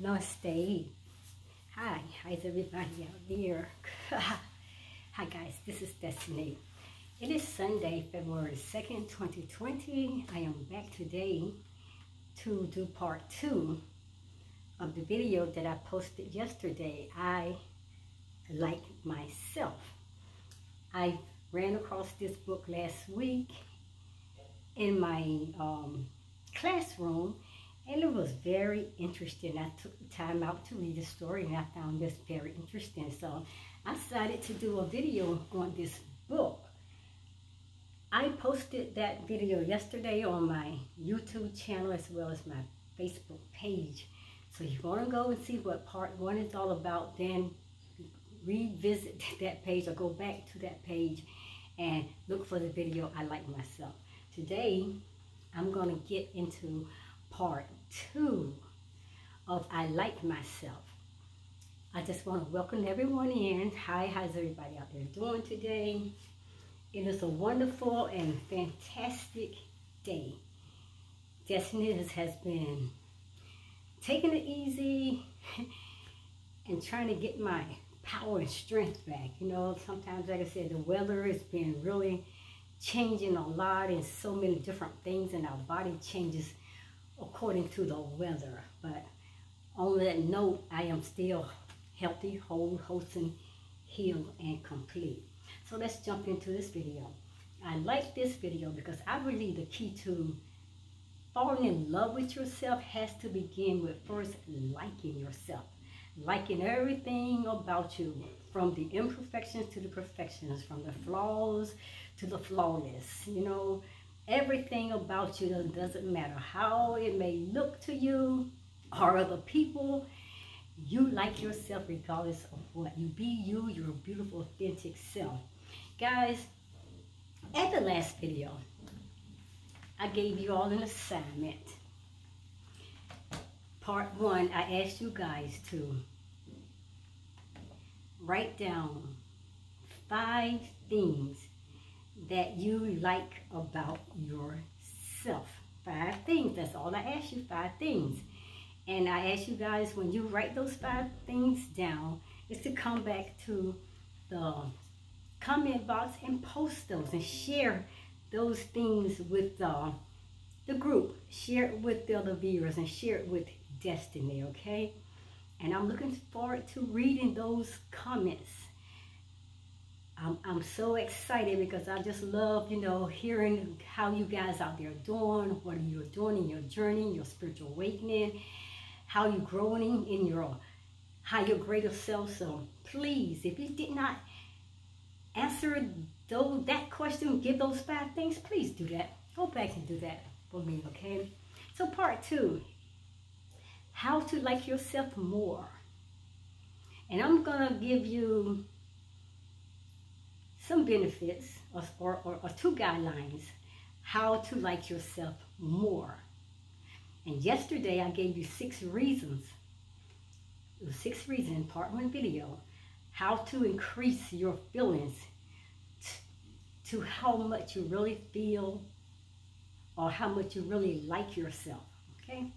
Namaste. Hi, how's everybody out there? Hi guys, this is Destiny. It is Sunday, February 2nd, 2020. I am back today to do part 2 of the video that I posted yesterday. I like myself. I ran across this book last week in my classroom, and it was very interesting. I took the time out to read the story, and I found this very interesting. So I decided to do a video on this book. I posted that video yesterday on my YouTube channel as well as my Facebook page. So you want to go and see what part 1 is all about, then revisit that page or go back to that page and look for the video I Like Myself. Today, I'm going to get into part 2 of I Like Myself. I just want to welcome everyone in. Hi, how's everybody out there doing today? It is a wonderful and fantastic day. Destiny has been taking it easy and trying to get my power and strength back. You know, sometimes, like I said, the weather has been really changing a lot and so many different things, and our body changes according to the weather. But on that note, I am still healthy, whole, wholesome, healed, and complete. So let's jump into this video. I like this video because I believe the key to falling in love with yourself has to begin with first liking yourself. Liking everything about you, from the imperfections to the perfections, from the flaws to the flawless. You know, everything about you doesn't matter how it may look to you or other people. You like yourself regardless of what. You be you, your beautiful, authentic self. Guys, at the last video, I gave you all an assignment. Part 1, I asked you guys to write down 5 things that you like about yourself. 5 things. That's all I asked you, 5 things. And I asked you guys, when you write those 5 things down, is to come back to the comment box and post those and share those things with the group. Share it with the other viewers and share it with Destiny, okay? And I'm looking forward to reading those comments. I'm so excited because I just love, you know, hearing how you guys out there doing, what you're doing in your journey, your spiritual awakening, how you're growing in your higher, greater self. So please, if you did not answer that question, give those 5 things, please do that. Go back and do that for me, okay? So part 2, how to like yourself more. And I'm going to give you some benefits or 2 guidelines how to like yourself more. And yesterday I gave you 6 reasons. It was 6 reasons in part 1 video, how to increase your feelings to how much you really feel or how much you really like yourself, okay?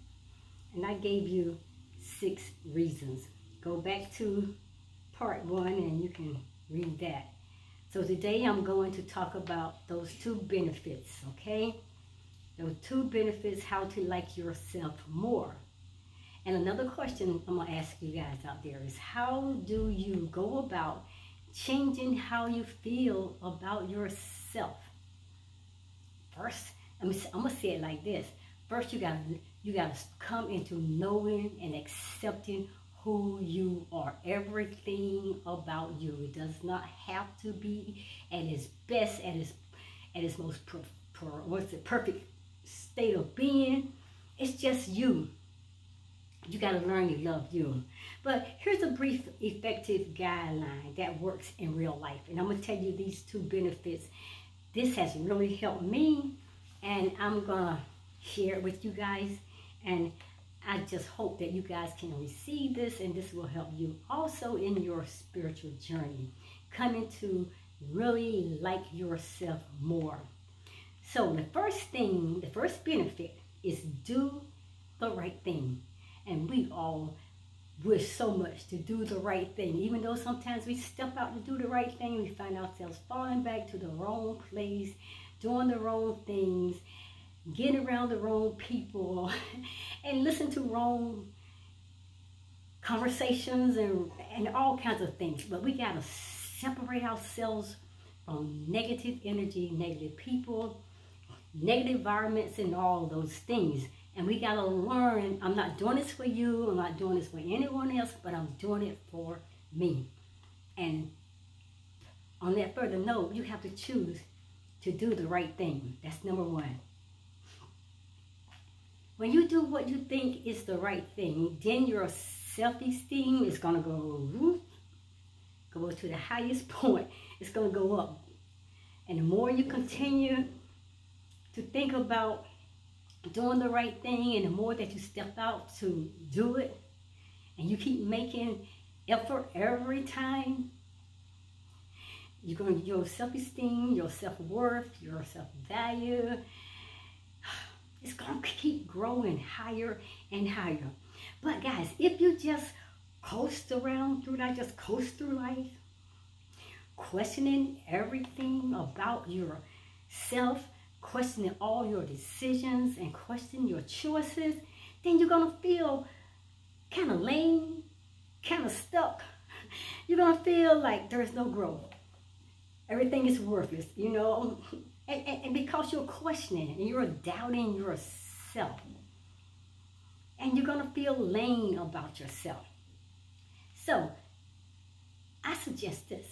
And I gave you 6 reasons. Go back to part 1 and you can read that. So today I'm going to talk about those 2 benefits, okay? Those 2 benefits, how to like yourself more. And another question I'm going to ask you guys out there is, how do you go about changing how you feel about yourself? First, I'm going to say it like this. First, you gotta come into knowing and accepting who you are. Everything about you. It does not have to be at its best, at its most perfect state of being. It's just you. You got to learn to love you. But here's a brief, effective guideline that works in real life. And I'm going to tell you these 2 benefits. This has really helped me, and I'm going to share it with you guys. And I just hope that you guys can receive this, and this will help you also in your spiritual journey, coming to really like yourself more. So the first benefit is do the right thing. And we all wish so much to do the right thing. Even though sometimes we step out to do the right thing, we find ourselves falling back to the wrong place, doing the wrong things, getting around the wrong people, and listen to wrong conversations and all kinds of things. But we got to separate ourselves from negative energy, negative people, negative environments, and all those things. And we got to learn, I'm not doing this for you, I'm not doing this for anyone else, but I'm doing it for me. And on that further note, you have to choose to do the right thing. That's number one. When you do what you think is the right thing, then your self-esteem is going to go to the highest point. It's going to go up. And the more you continue to think about doing the right thing, and the more that you step out to do it, and you keep making effort every time, your self-esteem, your self-worth, your self-value, it's going to keep growing higher and higher. But guys, if you just coast around through life, just coast through life, questioning everything about yourself, questioning all your decisions, and questioning your choices, then you're going to feel kind of lame, kind of stuck. You're going to feel like there's no growth. Everything is worthless, you know. And because you're questioning and you're doubting yourself, and you're going to feel lame about yourself. So, I suggest this.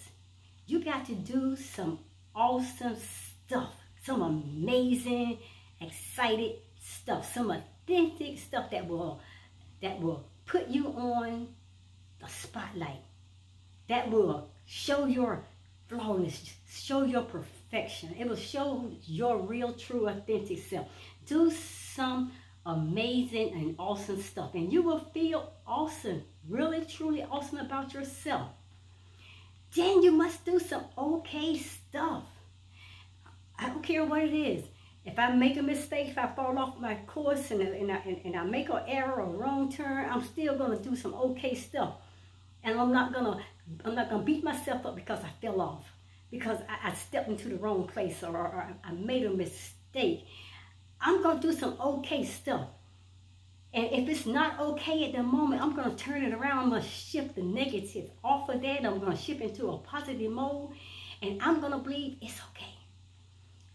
You got to do some awesome stuff, some amazing, excited stuff, some authentic stuff that will put you on the spotlight, that will show your flawlessness, show your perfection. It will show your real, true, authentic self. Do some amazing and awesome stuff, and you will feel awesome, really, truly awesome about yourself. Then you must do some okay stuff. I don't care what it is. If I make a mistake, if I fall off my course and I make an error or wrong turn, I'm still gonna do some okay stuff. And I'm not gonna beat myself up because I fell off, because I stepped into the wrong place, or I made a mistake. I'm gonna do some okay stuff. And if it's not okay at the moment, I'm going to turn it around. I'm going to shift the negative off of that. I'm going to shift into a positive mode. And I'm going to believe it's okay.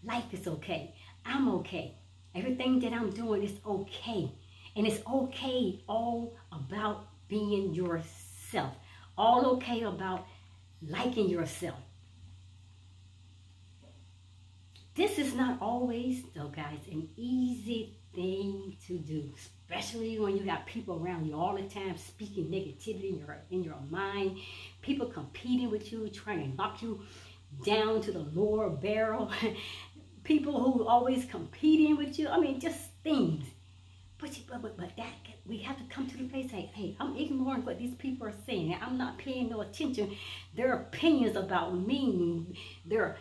Life is okay. I'm okay. Everything that I'm doing is okay. And it's okay all about being yourself. All okay about liking yourself. This is not always, though, guys, an easy thing to do, especially when you got people around you all the time speaking negativity in your mind, people competing with you, trying to knock you down to the lower barrel, people who always competing with you. I mean, just things. But that, we have to come to the place, hey, I'm ignoring what these people are saying. I'm not paying no attention. Their opinions about me, their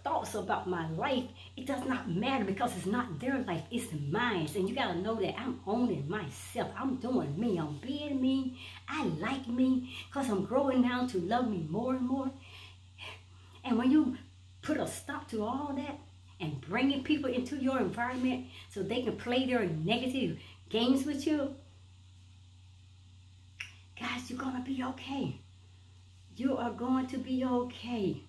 thoughts about my life, it does not matter, because it's not their life, it's mine. And you got to know that I'm owning myself. I'm doing me. I'm being me. I like me, because I'm growing now to love me more and more. And when you put a stop to all that, and bringing people into your environment so they can play their negative games with you, guys, you're going to be okay. You are going to be okay.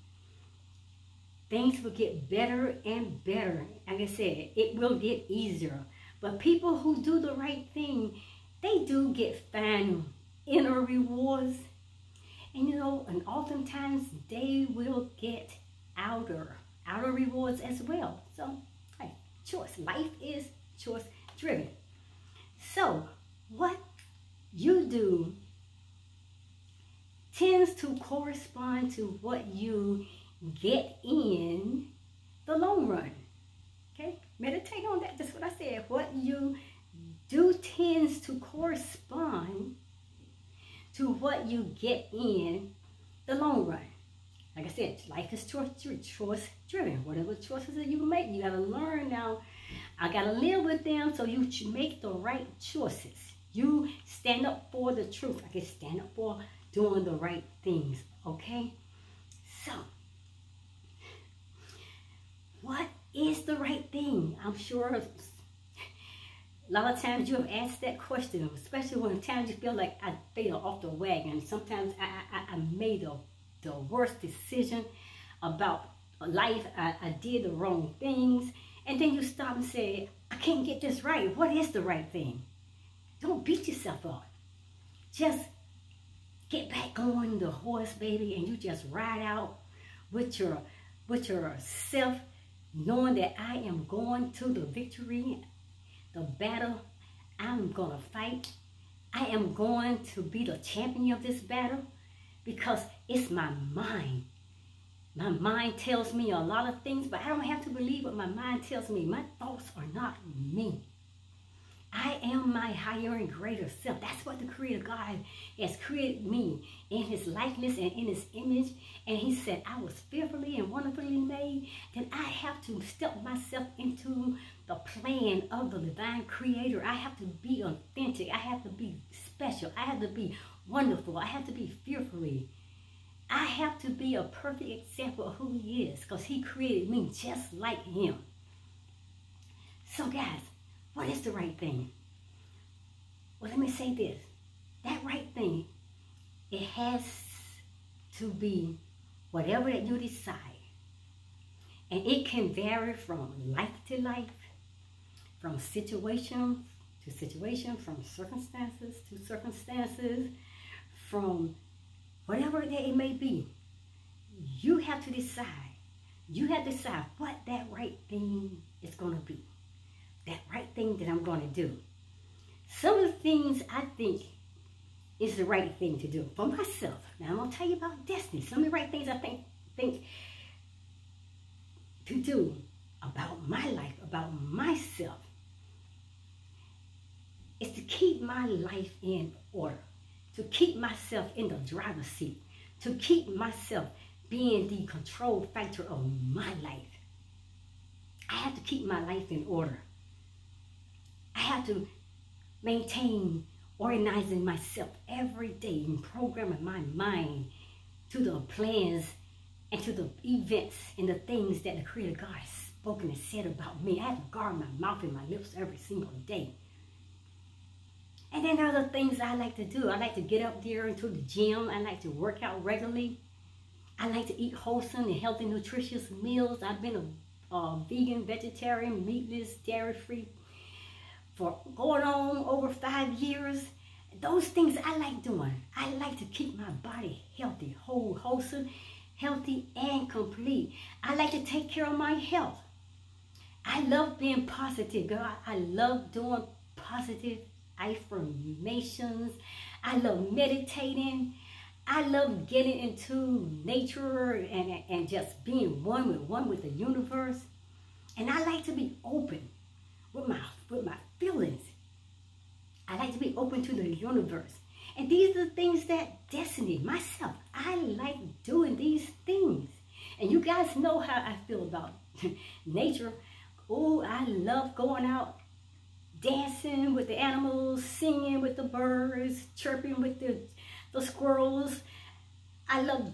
Things will get better and better. Like I said, it will get easier. But people who do the right thing, they do get final inner rewards. And you know, and oftentimes they will get outer rewards as well. So, hey, choice. Life is choice driven. So, what you do tends to correspond to what you get in the long run. Okay? Meditate on that. That's what I said. What you do tends to correspond to what you get in the long run. Like I said, life is choice driven. Whatever choices that you make, you got to learn now. I got to live with them, so you make the right choices. You stand up for the truth. I can stand up for doing the right things, okay? So, what is the right thing? I'm sure a lot of times you have asked that question, especially when times you feel like I fell off the wagon. Sometimes I made the worst decision about life. I did the wrong things. And then you stop and say, I can't get this right. What is the right thing? Don't beat yourself up. Just get back on the horse, baby, and you just ride out with yourself, knowing that I am going to the victory, the battle I'm going to fight. I am going to be the champion of this battle because it's my mind. My mind tells me a lot of things, but I don't have to believe what my mind tells me. My thoughts are not me. I am my higher and greater self. That's what the Creator God has created me in His likeness and in His image. And He said, I was fearfully and wonderfully made. Then I have to step myself into the plan of the divine Creator. I have to be authentic. I have to be special. I have to be wonderful. I have to be fearfully. I have to be a perfect example of who He is because He created me just like Him. So guys, what is the right thing? Well, let me say this. That right thing, it has to be whatever that you decide. And it can vary from life to life, from situation to situation, from circumstances to circumstances, from whatever that it may be. You have to decide. You have to decide what that right thing is going to be. That right thing that I'm going to do. Some of the things I think is the right thing to do for myself. Now I'm going to tell you about destiny. Some of the right things I think to do about my life, about myself, is to keep my life in order. To keep myself in the driver's seat. To keep myself being the control factor of my life. I have to keep my life in order. I have to maintain organizing myself every day and programming my mind to the plans and to the events and the things that the Creator God has spoken and said about me. I have to guard my mouth and my lips every single day. And then there are the things I like to do. I like to get up there into the gym. I like to work out regularly. I like to eat wholesome and healthy, nutritious meals. I've been a vegan, vegetarian, meatless, dairy-free for going on over 5 years. Those things I like doing. I like to keep my body healthy, wholesome, healthy, and complete. I like to take care of my health. I love being positive, girl. I love doing positive affirmations. I love meditating. I love getting into nature and just being one with the universe. And I like to be open with my feelings. I like to be open to the universe. And these are the things that destiny, myself, I like doing these things. And you guys know how I feel about nature. Oh, I love going out, dancing with the animals, singing with the birds, chirping with the squirrels. I love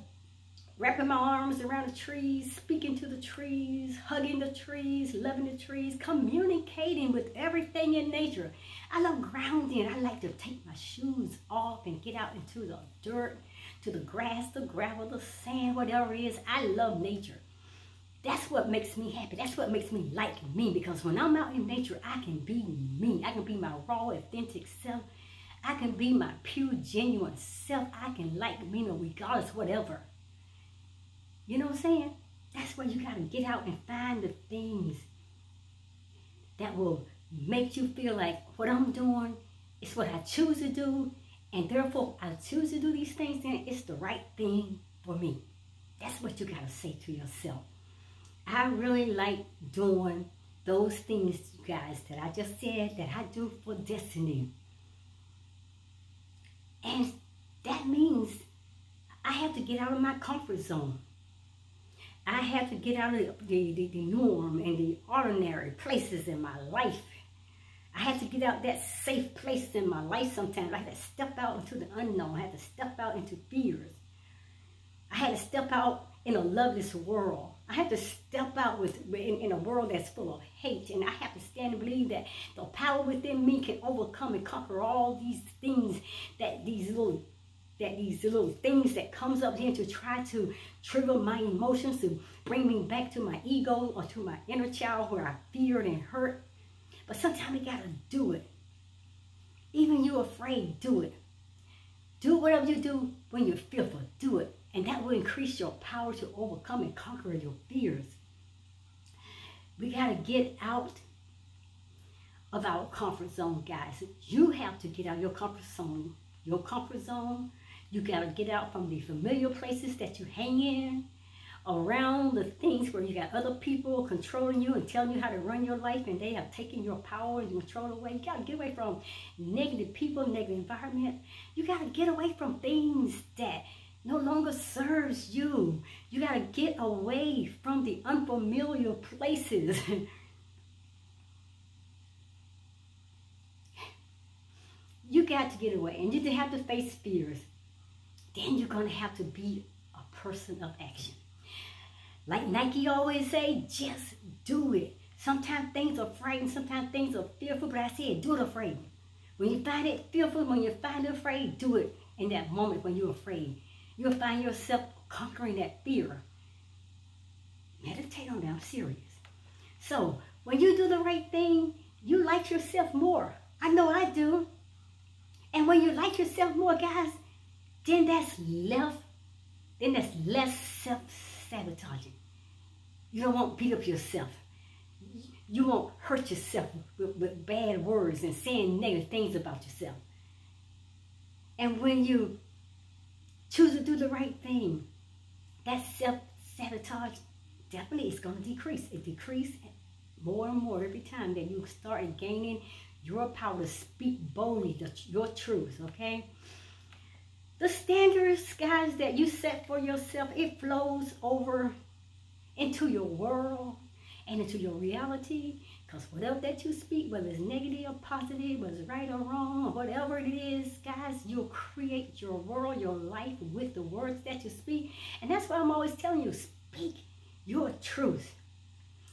wrapping my arms around the trees, speaking to the trees, hugging the trees, loving the trees, communicating with everything in nature. I love grounding. I like to take my shoes off and get out into the dirt, to the grass, the gravel, the sand, whatever it is. I love nature. That's what makes me happy. That's what makes me like me. Because when I'm out in nature, I can be me. I can be my raw, authentic self. I can be my pure, genuine self. I can like me regardless of whatever. You know what I'm saying? That's where you got to get out and find the things that will make you feel like what I'm doing is what I choose to do. And therefore, I choose to do these things, then it's the right thing for me. That's what you got to say to yourself. I really like doing those things, you guys, that I just said that I do for destiny. And that means I have to get out of my comfort zone. I have to get out of the norm and the ordinary places in my life. I had to get out that safe place in my life sometimes. I had to step out into the unknown. I had to step out into fears. I had to step out in a loveless world. I had to step out in a world that's full of hate. And I have to stand and believe that the power within me can overcome and conquer all these things, these little things that comes up here to try to trigger my emotions, to bring me back to my ego or to my inner child where I feared and hurt. But sometimes we got to do it. Even you're afraid, do it. Do whatever you do when you're fearful. Do it. And that will increase your power to overcome and conquer your fears. We got to get out of our comfort zone, guys. You have to get out of your comfort zone. Your comfort zone. You got to get out from the familiar places that you hang in, around the things where you got other people controlling you and telling you how to run your life, and they have taken your power and control away. You got to get away from negative people, negative environment. You got to get away from things that no longer serves you. You got to get away from the unfamiliar places. You got to get away, and you have to face fears. Then you're going to have to be a person of action. Like Nike always say, just do it. Sometimes things are frightening, sometimes things are fearful, but I said, do it afraid. When you find it fearful, when you find it afraid, do it in that moment when you're afraid. You'll find yourself conquering that fear. Meditate on that, I'm serious. So, when you do the right thing, you like yourself more. I know I do. And when you like yourself more, guys, then that's less self-sabotaging. You don't want to beat up yourself. You won't hurt yourself with bad words and saying negative things about yourself. And when you choose to do the right thing, that self-sabotage definitely is going to decrease. It decreases more and more every time that you start gaining your power to speak boldly your truth, okay? The standards, guys, that you set for yourself, it flows over into your world and into your reality. Because whatever that you speak, whether it's negative or positive, whether it's right or wrong, or whatever it is, guys, you'll create your world, your life with the words that you speak. And that's why I'm always telling you, speak your truth.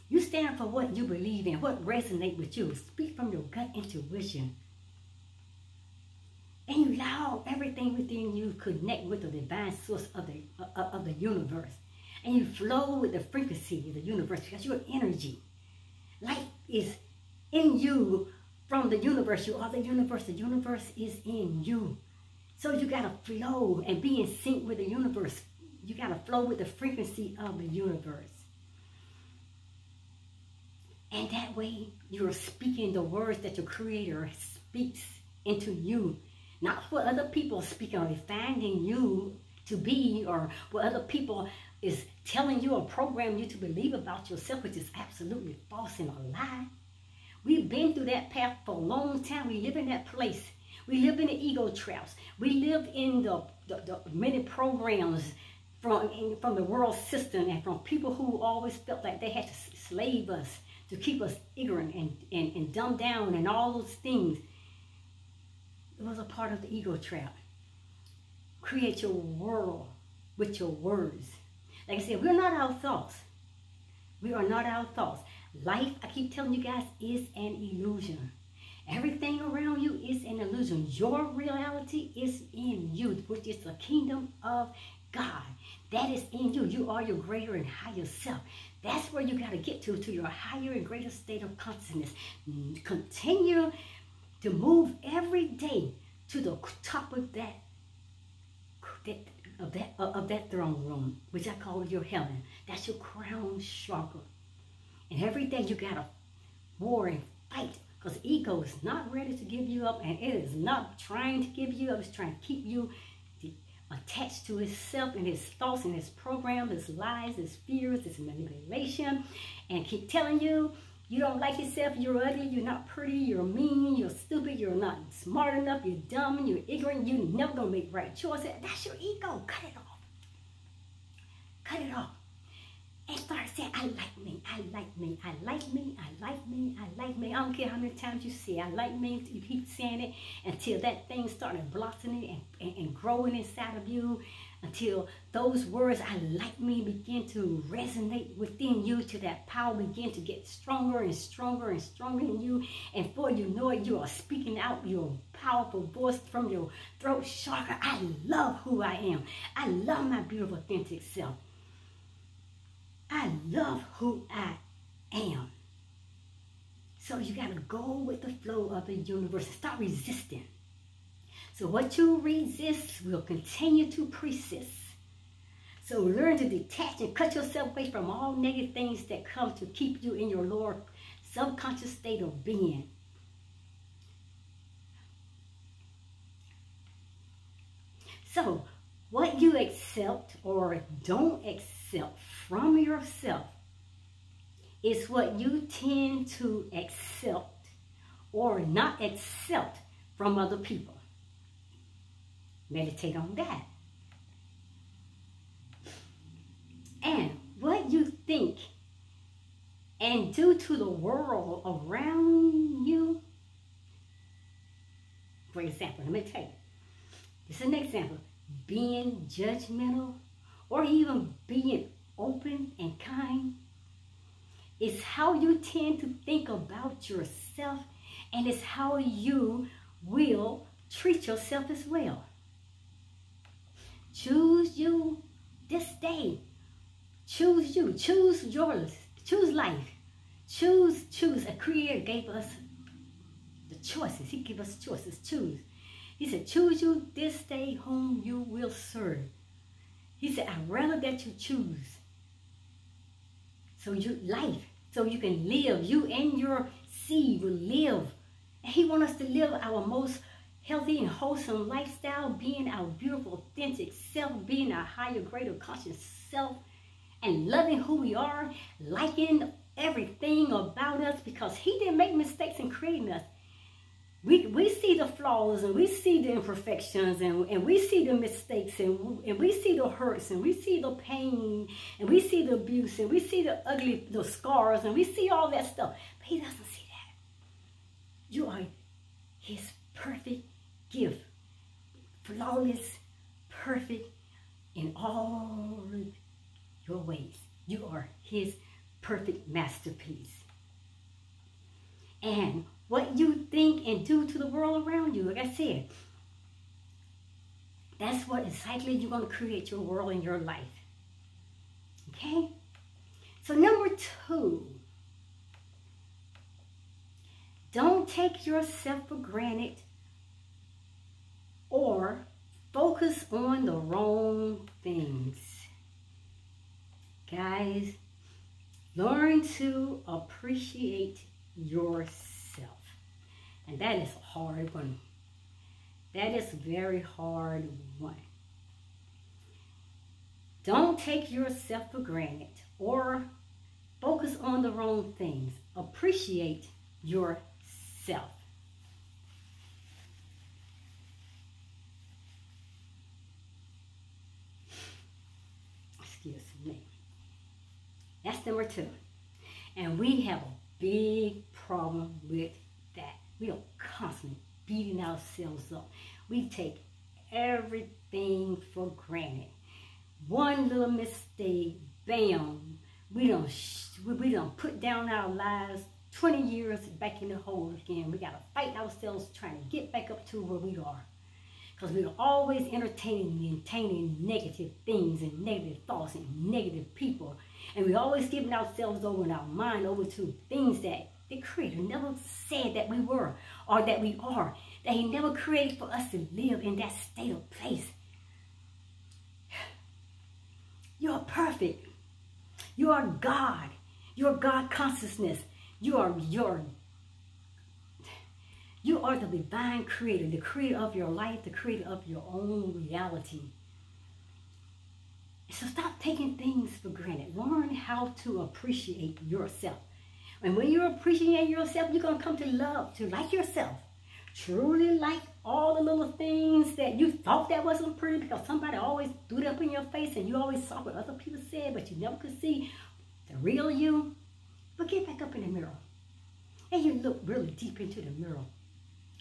You stand for what you believe in, what resonates with you. Speak from your gut intuition. And you allow everything within you connect with the divine source of the universe. And you flow with the frequency of the universe because you're energy. Life is in you from the universe. You are the universe. The universe is in you. So you got to flow and be in sync with the universe. You got to flow with the frequency of the universe. And that way you're speaking the words that your Creator speaks into you. Not what other people speak or finding you to be, or what other people is telling you or programming you to believe about yourself, which is absolutely false and a lie. We've been through that path for a long time. We live in that place. We live in the ego traps. We live in the many programs from the world system and from people who always felt like they had to slave us to keep us ignorant and dumbed down and all those things. It was a part of the ego trap. Create your world with your words. Like I said, we're not our thoughts. We are not our thoughts. Life, I keep telling you guys, is an illusion. Everything around you is an illusion. Your reality is in you, which is the kingdom of God. That is in you. You are your greater and higher self. That's where you got to get to your higher and greater state of consciousness. Continue to move every day to the top of that throne room, which I call your heaven. That's your crown chakra. And every day you got to war and fight, because ego is not ready to give you up, and it is not trying to give you up. It's trying to keep you attached to itself and its thoughts and its programs, its lies, its fears, its manipulation, and keep telling you you don't like yourself, you're ugly, you're not pretty, you're mean, you're stupid, you're not smart enough, you're dumb, you're ignorant, you're never going to make right choices. That's your ego. Cut it off. Cut it off. and start saying, I like me, I like me, I like me, I like me, I like me. I don't care how many times you say I like me, you keep saying it until that thing started blossoming and growing inside of you, until those words, I like me, begin to resonate within you, till that power begin to get stronger and stronger and stronger in you. And before you know it, you are speaking out your powerful voice from your throat chakra. I love who I am. I love my beautiful, authentic self. I love who I am. So you got to go with the flow of the universe and stop resisting. So what you resist will continue to persist. So learn to detach and cut yourself away from all negative things that come to keep you in your lower subconscious state of being. So what you accept or don't accept from yourself is what you tend to accept or not accept from other people. Meditate on that. And what you think and do to the world around you. For example, let me tell you. This is an example. Being judgmental or even being open and kind is how you tend to think about yourself, and it's how you will treat yourself as well. Choose you this day. Choose you. Choose yours. Choose life. Choose. A creator gave us the choices. He gave us choices. Choose. He said, choose you this day whom you will serve. He said, I'd rather that you choose. So you can live. You and your seed will live. And he wants us to live our most healthy and wholesome lifestyle, being our beautiful, authentic self, being our higher, greater conscious self, and loving who we are, liking everything about us, because he didn't make mistakes in creating us. We see the flaws, and we see the imperfections, and we see the mistakes, and we see the hurts, and we see the pain, and we see the abuse, and we see the ugly, the scars, and we see all that stuff. But he doesn't see that. You are his perfect gift, flawless, perfect in all of your ways. You are his perfect masterpiece. And what you think and do to the world around you, like I said, that's what exactly you're going to create your world and your life. Okay? So number 2, don't take yourself for granted or focus on the wrong things. Guys, learn to appreciate yourself. And that is a hard one. That is a very hard one. Don't take yourself for granted or focus on the wrong things. Appreciate yourself. Excuse me. That's number 2. And we have a big problem with that. We are constantly beating ourselves up. We take everything for granted. One little mistake, bam, we don't put down our lives 20 years back in the hole again. We got to fight ourselves trying to get back up to where we are. Because we're always entertaining negative things and negative thoughts and negative people. And we're always giving ourselves over in our mind over to things that the Creator never said that we were or that we are. That he never created for us to live in that state of place. You're perfect. You are God. You're God consciousness. You are the divine creator, the creator of your life, the creator of your own reality. So stop taking things for granted. Learn how to appreciate yourself. And when you appreciate yourself, you're going to come to love, to like yourself. Truly like all the little things that you thought that wasn't pretty because somebody always threw it up in your face and you always saw what other people said, but you never could see the real you. But get back up in the mirror. And you look really deep into the mirror.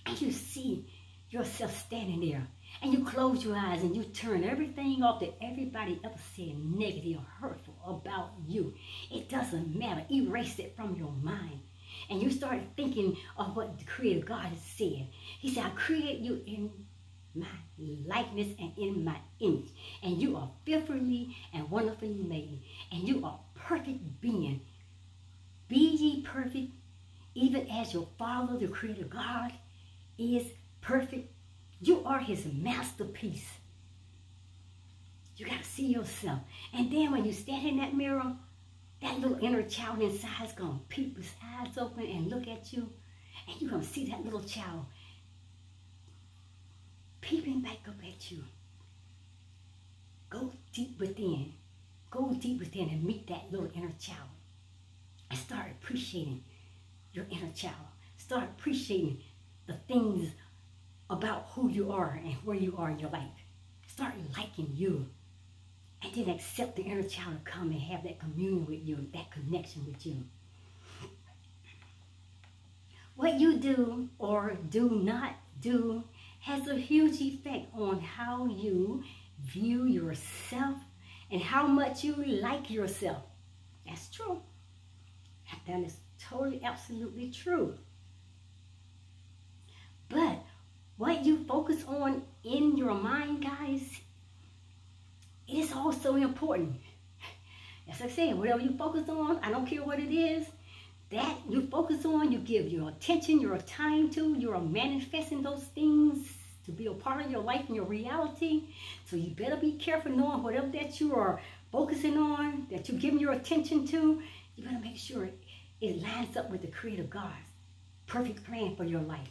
And you see yourself standing there. And you close your eyes and you turn everything off that everybody ever said negative or hurtful about you. It doesn't matter. Erase it from your mind. And you start thinking of what the Creator God has said. He said, I created you in my likeness and in my image. And you are fearfully and wonderfully made. And you are perfect being. Be ye perfect, even as your Father, the Creator God, is perfect. You are his masterpiece. You got to see yourself. And then when you stand in that mirror, that little inner child inside is going to peep his eyes open and look at you. And you're going to see that little child peeping back up at you. Go deep within. Go deep within and meet that little inner child. And start appreciating your inner child. Start appreciating the things about who you are and where you are in your life. Start liking you. And then accept the inner child to come and have that communion with you, that connection with you. What you do or do not do has a huge effect on how you view yourself and how much you like yourself. That's true. That is totally, absolutely true. But what you focus on in your mind, guys, is also important. As I said, whatever you focus on, I don't care what it is, that you focus on, you give your attention, your time to, you're manifesting those things to be a part of your life and your reality. So you better be careful knowing whatever that you are focusing on, that you're giving your attention to, you better make sure it lines up with the Creator God's perfect plan for your life.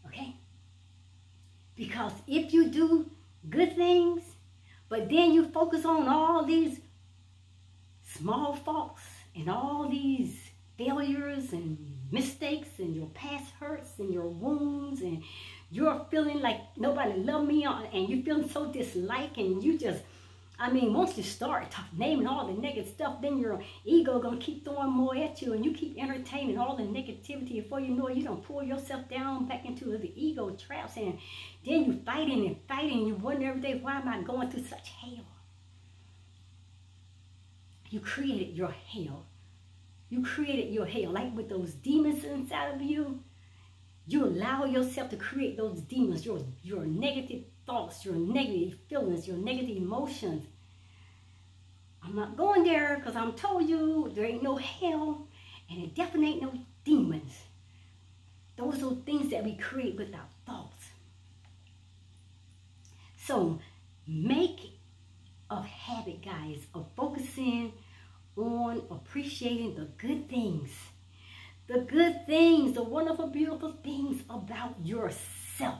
Okay? Because if you do good things, but then you focus on all these small faults and all these failures and mistakes and your past hurts and your wounds, and you're feeling like nobody loved me, and you're feeling so disliked, and you just, I mean, once you start naming all the negative stuff, then your ego going to keep throwing more at you, and you keep entertaining all the negativity. Before you know it, you don't pull yourself down back into the ego traps, and then you fighting and fighting, and you wonder every day, why am I going through such hell? You created your hell. You created your hell. Like with those demons inside of you, you allow yourself to create those demons, your negative thoughts, your negative feelings, your negative emotions. I'm not going there because I'm told you there ain't no hell and it definitely ain't no demons. Those are things that we create with our thoughts. So make a habit, guys, of focusing on appreciating the good things. The good things, the wonderful, beautiful things about yourself.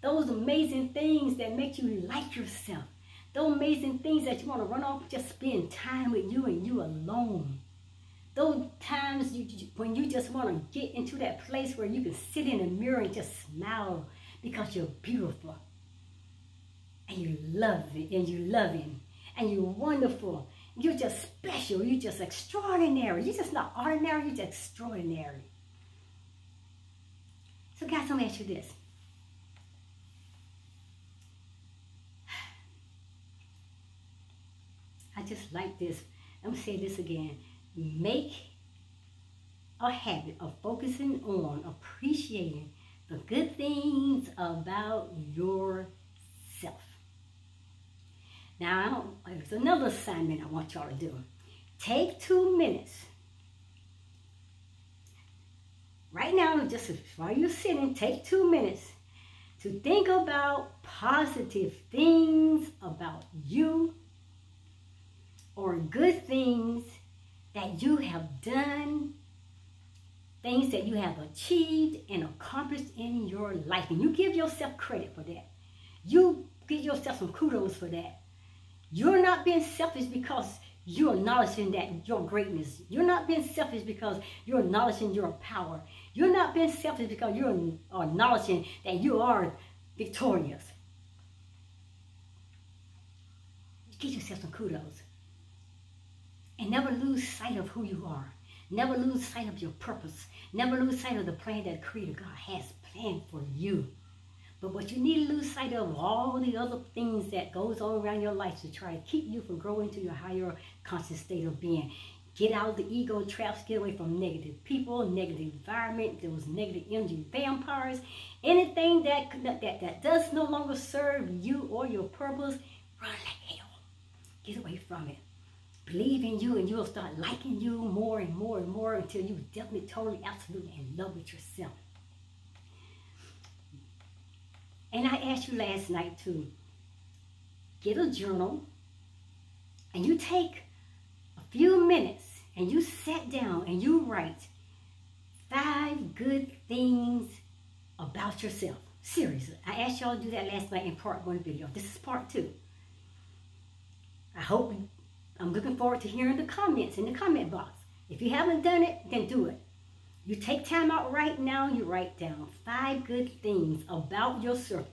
Those amazing things that make you like yourself. Those amazing things that you want to run off, just spend time with you and you alone. Those times when you just want to get into that place where you can sit in a mirror and just smile because you're beautiful. And you love it, and you're loving, and you're wonderful. You're just special. You're just extraordinary. You're just not ordinary. You're just extraordinary. So guys, let me ask you this. I just like this. I'm going to say this again. Make a habit of focusing on appreciating the good things about yourself. Now, there's another assignment I want y'all to do. Take 2 minutes. Right now, just while you're sitting, take 2 minutes to think about positive things about you or good things that you have done, things that you have achieved and accomplished in your life. And you give yourself credit for that. You give yourself some kudos for that. You're not being selfish because you're acknowledging that your greatness. You're not being selfish because you're acknowledging your power. You're not being selfish because you're acknowledging that you are victorious. Give yourself some kudos. And never lose sight of who you are. Never lose sight of your purpose. Never lose sight of the plan that Creator God has planned for you. But what you need to lose sight of all the other things that goes on around your life to try to keep you from growing to your higher conscious state of being. Get out of the ego traps. Get away from negative people, negative environment, those negative energy vampires. Anything that does no longer serve you or your purpose, run like hell. Get away from it. Believe in you and you'll start liking you more and more and more until you definitely, totally, absolutely in love with yourself. And I asked you last night to get a journal and you take a few minutes and you sit down and you write 5 good things about yourself. Seriously, I asked y'all to do that last night in part 1 video. This is part 2. I'm looking forward to hearing the comments in the comment box. If you haven't done it, then do it. You take time out right now, you write down 5 good things about yourself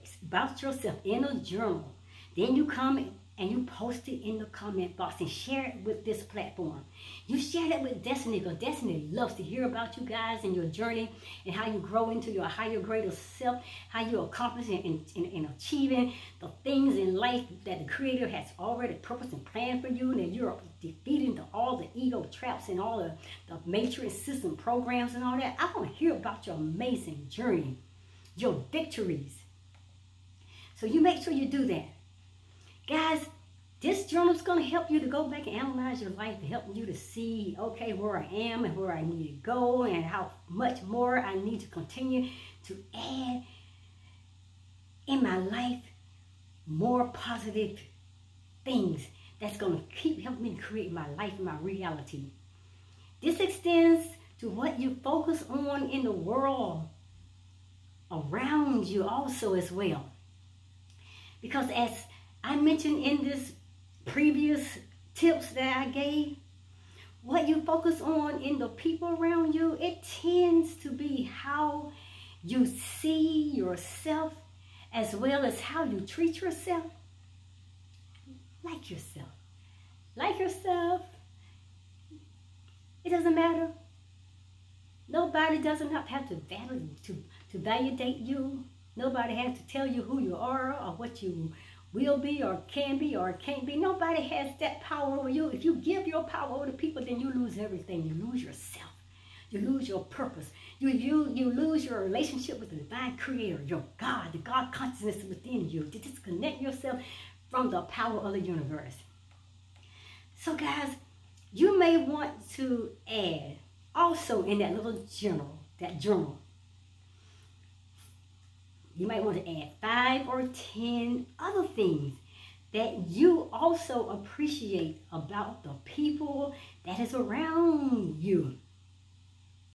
in a journal. Then you come and you post it in the comment box and share it with this platform. You share that with Destiny, because Destiny loves to hear about you guys and your journey and how you grow into your higher, greater self, how you accomplish in achieving the things in life that the Creator has already purposed and planned for you, and that you're defeating all the ego traps and all the matrix system programs and all that. I want to hear about your amazing journey, your victories. So you make sure you do that. Guys, this journal is going to help you to go back and analyze your life, and help you to see, okay, where I am and where I need to go, and how much more I need to continue to add in my life, more positive things that's going to keep helping me create my life and my reality. This extends to what you focus on in the world around you also as well. Because as I mentioned in this previous tips that I gave, what you focus on in the people around you, it tends to be how you see yourself, as well as how you treat yourself. Like yourself. Like yourself. It doesn't matter. Nobody doesn't have to validate you. Nobody has to tell you who you are or what you will be or can be or can't be. Nobody has that power over you. If you give your power over to people, then you lose everything. You lose yourself. You lose your purpose. You lose your relationship with the divine Creator, your God, the God consciousness within you. To disconnect yourself from the power of the universe. So guys, you may want to add also in that little journal, you might want to add 5 or 10 other things that you also appreciate about the people that is around you.